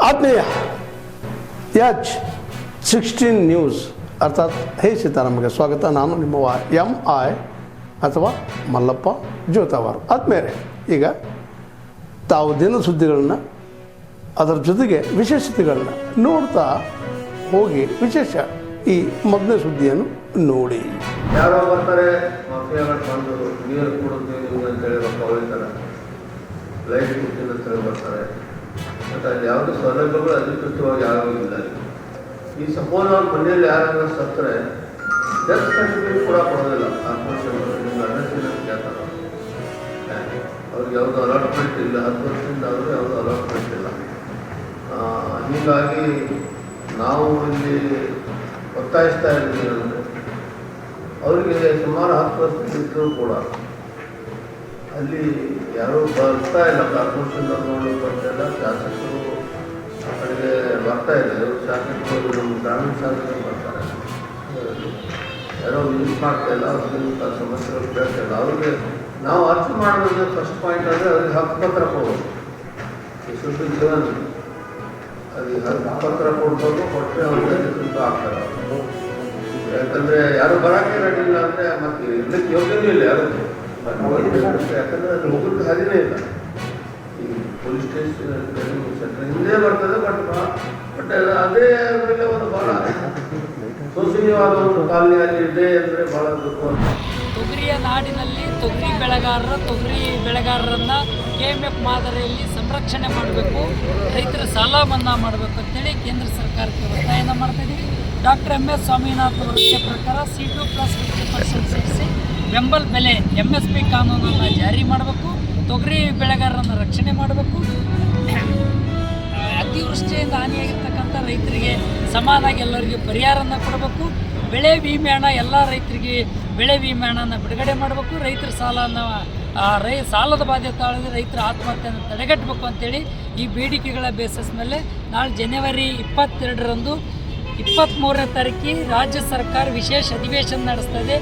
ಆತ್ಮೀಯ H16 news ಅರ್ಥಾತ್ ಹೇ ಸೀತಾರಾಮಗೆ ಸ್ವಾಗತ. ನಾನು ನಿಮ್ಮವ MI ಅಥವಾ ಮಲ್ಲಪ್ಪ ಜೋತಾವಾರ್. ಆದ್ಮೇಲೆ ಈಗ ತಾವು ದಿನ ಸುದ್ದಿಗಳನ್ನ ಅದರ ಜೊತೆಗೆ ವಿಶೇಷತೆಗಳನ್ನ ನೋಡ್ತಾ ಹೋಗಿ ವಿಶೇಷ ಈ ಮೊದಲನೇ ಸುದ್ದಿಯನ್ನು ನೋಡಿ. ಯಾರೋ ಬರ್ತಾರೆ ಮಾಫಿಯಾಗಳು ಬಂದು ನೀರು ಕೊಡುತ್ತೀವಿ ನೀವು ಅಂತೇಳಿ ಹೊಳಿತಾರೆ, ಲೈಟ್ ಕೊಡ್ತೀನಿ ಅಂತೇಳಿ ಬರ್ತಾರೆ. ಮತ್ತು ಅಲ್ಲಿ ಯಾವುದೇ ಸೌಲಭ್ಯಗಳು ಅಧಿಕೃತವಾಗಿ ಯಾವುದೂ ಇಲ್ಲ. ಈ ಸಪೋಸ್ ಅವ್ರ ಮನೆಯಲ್ಲಿ ಯಾರಾದ್ರೂ ಸತ್ತರೆ ಡೆತ್ ಸರ್ಟಿಫಿಕೇಟ್ ಕೂಡ ಕೊಡೋದಿಲ್ಲ. ಕಾರ್ಪೊರೇಷನ್ ನಿಮ್ಗೆ ಅಡ್ರೆಸ್ ಇಲ್ಲ ಕೇಳ್ತಾರೆ. ಅವ್ರಿಗೆ ಯಾವುದೂ ಅಲಾಟ್ಮೆಂಟ್ ಇಲ್ಲ, 10 ವರ್ಷದಿಂದ ಅವರು ಯಾವುದೂ ಅಲಾಟ್ಮೆಂಟ್ ಇಲ್ಲ. ಹೀಗಾಗಿ ನಾವು ಇಲ್ಲಿ ಒತ್ತಾಯಿಸ್ತಾ ಇದ್ದೀವಿ ಅಂದರೆ ಅವರಿಗೆ ಸುಮಾರು 10 ವರ್ಷದಿದ್ದರೂ ಕೂಡ ಅಲ್ಲಿ ಯಾರೂ ಬರ್ತಾ ಇಲ್ಲ. ಕಾರ್ಪೊರೇಷನ್ ನೋಡೋಕ್ಕೆ ಬರ್ತಾ ಇಲ್ಲ, ಶಾಸಕರು ಆ ಕಡೆಗೆ ಬರ್ತಾ ಇಲ್ಲ. ಇವರು ಶಾಸಕರು ನಮ್ಮ ಗ್ರಾಮೀಣ ಶಾಸಕರು ಬರ್ತಾರೆ, ಯಾರೋ ಯೂಸ್ ಮಾಡ್ತಾ ಇಲ್ಲ. ಅವ್ರಿಗೆ ಸಮಸ್ಯೆಗಳು ಕೇಳ್ತಾ ಇಲ್ಲ. ಅವ್ರಿಗೆ ನಾವು ಅರ್ಥ ಮಾಡೋದು ಫಸ್ಟ್ ಪಾಯಿಂಟ್ ಅಂದರೆ ಅವ್ರಿಗೆ ಹಕ್ಕುಪತ್ರ ಕೊಡೋದು. ಸುದ್ದಿ ಜೀವನ ಅದು ಹಕ್ಕುಪತ್ರ ಕೊಡ್ಬೋದು, ಕೊಟ್ಟರೆ ಅವ್ರಿಗೆ ಅಧಿಕೃತ ಆಗ್ತಾರೆ. ಯಾಕಂದರೆ ಯಾರು ಬರೋಕ್ಕೆ ರೆಡಿ ಇಲ್ಲ ಅಂದರೆ ಮತ್ತೆ ಇರ್ಲಿಕ್ಕೆ ಯೋಗ್ಯನೂ ಇಲ್ಲ ಯಾರು. ಯಾಕಂದರೆ ಅದು ಹೋಗೋಕ್ಕೆ ಸಾಧ್ಯನೇ ಇಲ್ಲ. ಈ ಪೊಲೀಸ್ ಸ್ಟೇಷನ್ ಹಿಂದೆ ಬರ್ತದೆ. ಬಟ್ ಅದೇ ಅವರಿಗೆ ಒಂದು ಭಾಳ ಶೋಷಣೀಯವಾದ ಒಂದು ಕಾಲನಿ ಇದೆ ಅಂದರೆ ಭಾಳ ದುಃಖ. ತೊಗರಿಯ ನಾಡಿನಲ್ಲಿ ತೊಗರಿ ಬೆಳೆಗಾರರನ್ನು KMF ಮಾದರಿಯಲ್ಲಿ ಸಂರಕ್ಷಣೆ ಮಾಡಬೇಕು, ರೈತರ ಸಾಲ ಮನ್ನಾ ಮಾಡಬೇಕು ಅಂತೇಳಿ ಕೇಂದ್ರ ಸರ್ಕಾರಕ್ಕೆ ಒತ್ತಾಯನ ಮಾಡ್ತಾಯಿದ್ದೀವಿ. ಡಾಕ್ಟರ್ MS ಸ್ವಾಮಿನಾಥನ್ ವರದಿಯ ಪ್ರಕಾರ C2+50% ಸೇರಿಸಿ ಬೆಂಬಲ ಬೆಲೆ MSP ಕಾನೂನನ್ನು ಜಾರಿ ಮಾಡಬೇಕು, ತೊಗರಿ ಬೆಳೆಗಾರರನ್ನು ರಕ್ಷಣೆ ಮಾಡಬೇಕು, ಅತಿವೃಷ್ಟಿಯಿಂದ ಹಾನಿಯಾಗಿರ್ತಕ್ಕಂಥ ರೈತರಿಗೆ ಸಮಾನಾಗಿ ಎಲ್ಲರಿಗೆ ಪರಿಹಾರನ ಕೊಡಬೇಕು, ಬೆಳೆ ವಿಮೆ ಹಣ ಎಲ್ಲ ರೈತರಿಗೆ ಬೆಳೆ ವಿಮೆ ಹಣನ ಬಿಡುಗಡೆ ಮಾಡಬೇಕು, ರೈತರ ಸಾಲದ ಬಾಧೆ ತಾಳದೆ ರೈತರ ಆತ್ಮಹತ್ಯೆಯನ್ನು ತಡೆಗಟ್ಟಬೇಕು ಅಂತೇಳಿ ಈ ಬೇಡಿಕೆಗಳ ಬೇಸಿಸ್ ಮೇಲೆ ನಾಳೆ ಜನವರಿ 22ರಂದು 23ನೇ ತಾರೀಕಿಗೆ ರಾಜ್ಯ ಸರ್ಕಾರ ವಿಶೇಷ ಅಧಿವೇಶನ ನಡೆಸ್ತಾ ಇದೆ.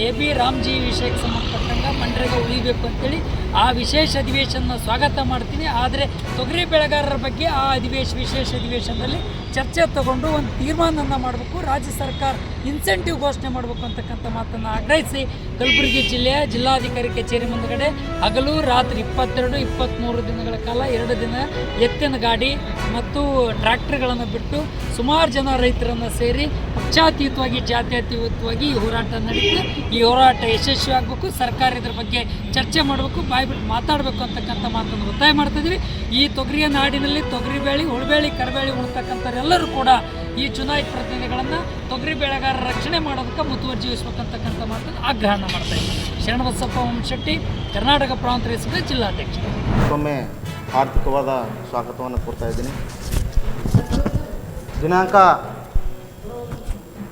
AB ರಾಮ್ಜಿ ವಿಷಯಕ್ಕೆ ಸಂಬಂಧಪಟ್ಟಂಗೆ ಮನ್ರೇಗಾ ಉಳಿಬೇಕು ಅಂತೇಳಿ ಆ ವಿಶೇಷ ಅಧಿವೇಶನ ಸ್ವಾಗತ ಮಾಡ್ತೀನಿ. ಆದರೆ ತೊಗರಿ ಬೆಳೆಗಾರರ ಬಗ್ಗೆ ಆ ವಿಶೇಷ ಅಧಿವೇಶನದಲ್ಲಿ ಚರ್ಚೆ ತಗೊಂಡು ಒಂದು ತೀರ್ಮಾನವನ್ನು ಮಾಡಬೇಕು, ರಾಜ್ಯ ಸರ್ಕಾರ ಇನ್ಸೆಂಟಿವ್ ಘೋಷಣೆ ಮಾಡಬೇಕು ಅಂತಕ್ಕಂಥ ಮಾತನ್ನು ಆಗ್ರಹಿಸಿ ಕಲಬುರಗಿ ಜಿಲ್ಲೆಯ ಜಿಲ್ಲಾಧಿಕಾರಿ ಕಚೇರಿ ಮುಂದುಗಡೆ ಹಗಲು ರಾತ್ರಿ 22-23 ದಿನಗಳ ಕಾಲ 2 ದಿನ ಎತ್ತಿನ ಗಾಡಿ ಮತ್ತು ಟ್ರ್ಯಾಕ್ಟರ್ಗಳನ್ನು ಬಿಟ್ಟು ಸುಮಾರು ಜನ ರೈತರನ್ನು ಸೇರಿ ಪಕ್ಷಾತೀತವಾಗಿ ಜಾತ್ಯತೀತವಾಗಿ ಈ ಹೋರಾಟ ನಡೀತದೆ. ಈ ಹೋರಾಟ ಯಶಸ್ವಿ ಆಗಬೇಕು, ಸರ್ಕಾರ ಇದ್ರ ಬಗ್ಗೆ ಚರ್ಚೆ ಮಾಡಬೇಕು, ಬಾಯ್ಬಿಟ್ಟು ಮಾತಾಡಬೇಕು ಅಂತಕ್ಕಂಥ ಮಾತನ್ನು ಒತ್ತಾಯ ಮಾಡ್ತಿದ್ದೀವಿ. ಈ ತೊಗರಿಯ ನಾಡಿನಲ್ಲಿ ತೊಗರಿಬೇಳೆ, ಉಳುಬೇಳೆ, ಕರಿಬೇಳೆ ಉಣ್ತಕ್ಕಂಥವ್ರೆಲ್ಲರೂ ಕೂಡ ಈ ಚುನಾಯಿತ ಪ್ರತಿನಿಧಿಗಳನ್ನು ತೊಗರಿ ಬೆಳೆಗಾರರ ರಕ್ಷಣೆ ಮಾಡೋದಕ್ಕೆ ಮುತುವರ್ಜಿ ವಹಿಸಬೇಕಂತಕ್ಕಂಥ ಮಾತನ್ನು ಆಗ್ರಹಣ ಮಾಡ್ತಾ ಇದ್ದೀವಿ. ಶರಣಬಸಪ್ಪ ಶೆಟ್ಟಿ, ಕರ್ನಾಟಕ ಪ್ರಾಂತ ರೈತ ಜಿಲ್ಲಾಧ್ಯಕ್ಷ. ಒಮ್ಮೆ ಆರ್ಥಿಕವಾದ ಸ್ವಾಗತವನ್ನು ಕೊಡ್ತಾ ಇದ್ದೀನಿ. ದಿನಾಂಕ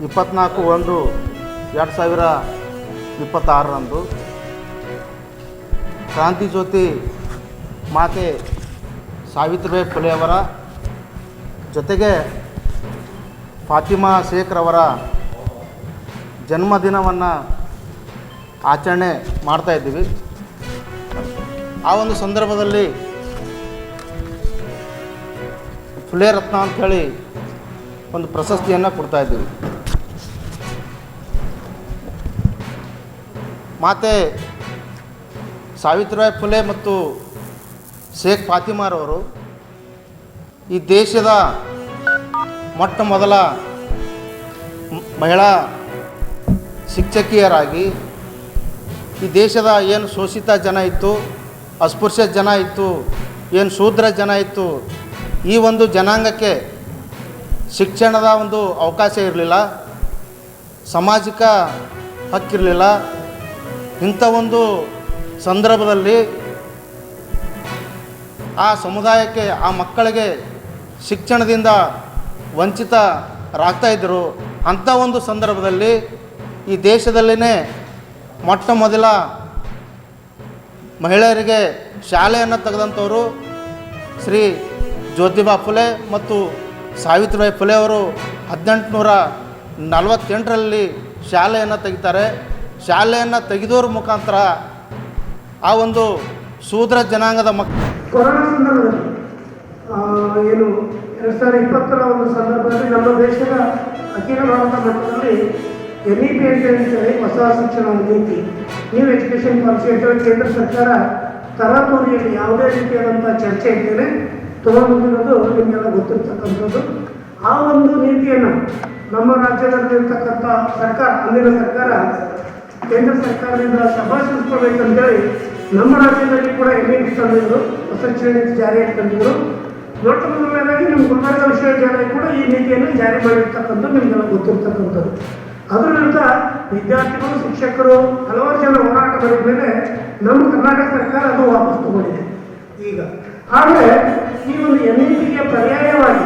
24/1/2026ರಂದು ಕ್ರಾಂತಿ ಜ್ಯೋತಿ ಮಾತೆ ಸಾವಿತ್ರಿಬಾಯಿ ಫುಲೆ ಅವರ ಜೊತೆಗೆ ಫಾತಿಮಾ ಶೇಖ್ರವರ ಜನ್ಮದಿನವನ್ನು ಆಚರಣೆ ಮಾಡ್ತಾಯಿದ್ದೀವಿ. ಆ ಒಂದು ಸಂದರ್ಭದಲ್ಲಿ ಫುಲೆ ರತ್ನ ಅಂಥೇಳಿ ಒಂದು ಪ್ರಶಸ್ತಿಯನ್ನು ಕೊಡ್ತಾಯಿದ್ದೀವಿ. ಮಾತೆ ಸಾವಿತ್ರಿಬಾಯಿ ಫುಲೆ ಮತ್ತು ಶೇಖ್ ಫಾತಿಮಾರವರು ಈ ದೇಶದ ಮೊಟ್ಟ ಮೊದಲ ಮಹಿಳಾ ಶಿಕ್ಷಕಿಯರಾಗಿ ಈ ದೇಶದ ಏನು ಶೋಷಿತ ಜನ ಇತ್ತು, ಅಸ್ಪೃಶ್ಯ ಜನ ಇತ್ತು, ಏನು ಶೂದ್ರ ಜನ ಇತ್ತು, ಈ ಒಂದು ಜನಾಂಗಕ್ಕೆ ಶಿಕ್ಷಣದ ಒಂದು ಅವಕಾಶ ಇರಲಿಲ್ಲ, ಸಾಮಾಜಿಕ ಹಕ್ಕಿರಲಿಲ್ಲ. ಇಂಥ ಒಂದು ಸಂದರ್ಭದಲ್ಲಿ ಆ ಸಮುದಾಯಕ್ಕೆ, ಆ ಮಕ್ಕಳಿಗೆ ಶಿಕ್ಷಣದಿಂದ ವಂಚಿತರಾಗ್ತಾಯಿದ್ದರು. ಅಂಥ ಒಂದು ಸಂದರ್ಭದಲ್ಲಿ ಈ ದೇಶದಲ್ಲಿನೇ ಮೊಟ್ಟ ಮೊದಲ ಮಹಿಳೆಯರಿಗೆ ಶಾಲೆಯನ್ನು ತೆಗೆದಂಥವರು ಶ್ರೀ ಜ್ಯೋತಿಬಾ ಫುಲೆ ಮತ್ತು ಸಾವಿತ್ರಿಬಾಯಿ ಫುಲೆ ಅವರು 1848ರಲ್ಲಿ ಶಾಲೆಯನ್ನು ತೆಗಿತಾರೆ. ಶಾಲೆಯನ್ನು ತೆಗೆದೋರ ಮುಖಾಂತರ ಆ ಒಂದು ಶೂದ್ರ ಜನಾಂಗದ ಕೊರೋನಾ ಸಂದರ್ಭದಲ್ಲಿ ಏನು 2020 ಒಂದು ಸಂದರ್ಭದಲ್ಲಿ ನಮ್ಮ ದೇಶದ ಅಖಿಲ ಭಾರತ ಮಟ್ಟದಲ್ಲಿ NEP ಅಂತ ಹೇಳ್ತಾರೆ, ಹೊಸ ಶಿಕ್ಷಣ ನೀತಿ, ನ್ಯೂ ಎಜುಕೇಷನ್ ಪಾಲಿಸಿ ಅಂತೇಳಿ ಕೇಂದ್ರ ಸರ್ಕಾರ ತರಾತುರಿಯಲ್ಲಿ ಯಾವುದೇ ರೀತಿಯಾದಂಥ ಚರ್ಚೆ ಇದ್ದೇನೆ ತಗೊಂಡಿರೋದು ನಿಮಗೆಲ್ಲ ಗೊತ್ತಿರ್ತಕ್ಕಂಥದ್ದು. ಆ ಒಂದು ನೀತಿಯನ್ನು ನಮ್ಮ ರಾಜ್ಯದಲ್ಲಿರ್ತಕ್ಕಂಥ ಸರ್ಕಾರ, ಅಂದಿನ ಸರ್ಕಾರ ಕೇಂದ್ರ ಸರ್ಕಾರದಿಂದ ಶಭಾಷಿಸ್ಕೊಳ್ಬೇಕಂತೇಳಿ ನಮ್ಮ ರಾಜ್ಯದಲ್ಲಿ ಕೂಡ NEP ತಂದಿದ್ರು, ಹೊಸ ಶಿಕ್ಷಣ ನೀತಿ ಜಾರಿಯಾಗಿ ತಂದಿದ್ರು. ದೊಡ್ಡ ಮೊದಲನೇದಾಗಿ ನಿಮ್ಮ ಗುಲ್ಬರ್ಗ ವಿಶ್ವವಿದ್ಯಾಲಯ ಕೂಡ ಈ ನೀತಿಯನ್ನು ಜಾರಿ ಮಾಡಿರ್ತಕ್ಕಂಥದ್ದು ನಿಮಗೆಲ್ಲ ಗೊತ್ತಿರ್ತಕ್ಕಂಥದ್ದು. ಅದರಿಂದ ವಿದ್ಯಾರ್ಥಿಗಳು, ಶಿಕ್ಷಕರು ಹಲವಾರು ಜನ ಹೋರಾಟ ಮಾಡಿದ ಮೇಲೆ ನಮ್ಮ ಕರ್ನಾಟಕ ಸರ್ಕಾರ ಅದು ವಾಪಸ್ ತಗೊಂಡಿದೆ ಈಗ. ಆದರೆ ಈ ಒಂದು NEPಗೆ ಪರ್ಯಾಯವಾಗಿ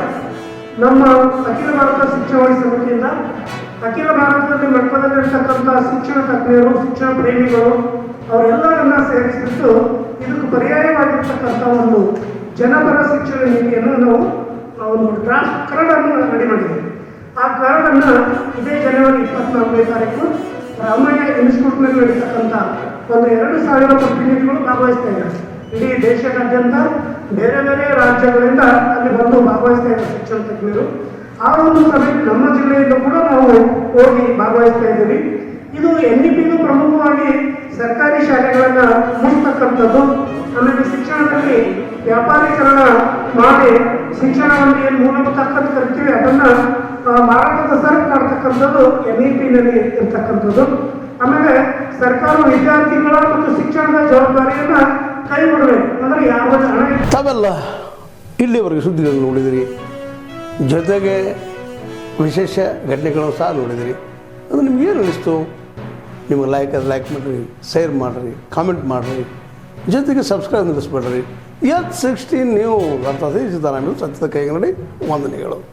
ನಮ್ಮ ಅಖಿಲ ಭಾರತ ಶಿಕ್ಷಣ ಸಮಿತಿಯಿಂದ ಅಖಿಲ ಭಾರತದಲ್ಲಿ ಮಟ್ಟದಲ್ಲಿರ್ತಕ್ಕಂಥ ಶಿಕ್ಷಣ ತಜ್ಞರು, ಶಿಕ್ಷಣ ಪ್ರೇಮಿಗಳು ಅವರೆಲ್ಲರನ್ನ ಸೇರಿಸಿಬಿಟ್ಟು ಇದಕ್ಕೆ ಪರ್ಯಾಯವಾಗಿರ್ತಕ್ಕಂಥ ಒಂದು ಜನಪರ ಶಿಕ್ಷಣ ನೀತಿಯನ್ನು ನಾವು ಒಂದು ಡ್ರಾಫ್ಟ್ ಕರಡನ್ನು ರೆಡಿ ಮಾಡಿದ್ದೇವೆ. ಆ ಕರಡನ್ನು ಇದೇ ಜನವರಿ 24ನೇ ತಾರೀಕು ರಾಮಯ್ಯ ಇನ್ಸ್ಟಿಟ್ಯೂಟ್ನಲ್ಲಿ ನಡೀತಕ್ಕಂಥ ಒಂದು 2000 ಪ್ರತಿನಿಧಿಗಳು ಭಾಗವಹಿಸ್ತಾ ಇದ್ದಾರೆ. ಇಡೀ ದೇಶದಾದ್ಯಂತ ಬೇರೆ ಬೇರೆ ರಾಜ್ಯಗಳಿಂದ ಅಲ್ಲಿ ಬಂದು ಭಾಗವಹಿಸ್ತಾ ಇದ್ದಾರೆ ಶಿಕ್ಷಣ ತಜ್ಞರು. ಆ ಒಂದು ಸಭೆಯಲ್ಲಿ ನಮ್ಮ ಜಿಲ್ಲೆಯಿಂದ ಕೂಡ ನಾವು ಹೋಗಿ ಭಾಗವಹಿಸ್ತಾ ಇದ್ದೀವಿ. ಇದು NEPಗೂ ಪ್ರಮುಖವಾಗಿ ಸರ್ಕಾರಿ ಶಾಲೆಗಳನ್ನು ಮುಗಿಸ್ತಕ್ಕಂಥದ್ದು, ಆಮೇಲೆ ಶಿಕ್ಷಣದಲ್ಲಿ ವ್ಯಾಪಾರೀಕರಣ ಮಾಡಿ ಶಿಕ್ಷಣವನ್ನು ಏನು ಮೂಲಭೂತ ಹಕ್ಕು ಕರಿತೀವಿ ಅದನ್ನು ಮಾರಾಟದ ಸರಕು ಮಾಡ್ತಕ್ಕಂಥದ್ದು NEPನಲ್ಲಿ ಇರ್ತಕ್ಕಂಥದ್ದು. ಆಮೇಲೆ ಸರ್ಕಾರ ವಿದ್ಯಾರ್ಥಿಗಳ ಮತ್ತು ಶಿಕ್ಷಣದ ಜವಾಬ್ದಾರಿಯನ್ನು ಕೈ ಬಿಡಬೇಕು, ಅಂದರೆ ಯಾವ ಹಣ. ತಾವೆಲ್ಲ ಇಲ್ಲಿವರೆಗೆ ಸುದ್ದಿಗಳನ್ನು ನೋಡಿದಿರಿ, ಜೊತೆಗೆ ವಿಶೇಷ ಘಟನೆಗಳನ್ನು ಸಹ ನೋಡಿದಿರಿ. ಅದು ನಿಮ್ಗೆ ಏನು ಅನ್ನಿಸ್ತು? ನಿಮಗೆ ಲೈಕ್ ಮಾಡಿರಿ, ಶೇರ್ ಮಾಡಿರಿ, ಕಾಮೆಂಟ್ ಮಾಡಿರಿ, ಜೊತೆಗೆ ಸಬ್ಸ್ಕ್ರೈಬ್ ನಿಲ್ಲಿಸ್ಬೇಡ್ರಿ. H16 ನ್ಯೂಸ್ ಅರ್ಥಾತ್ ಸಿದ್ದರಾಮಯ್ಯ ಸತ್ಯದ ಕೈಗನ್ನಡಿ ವಂದನೆಗಳು.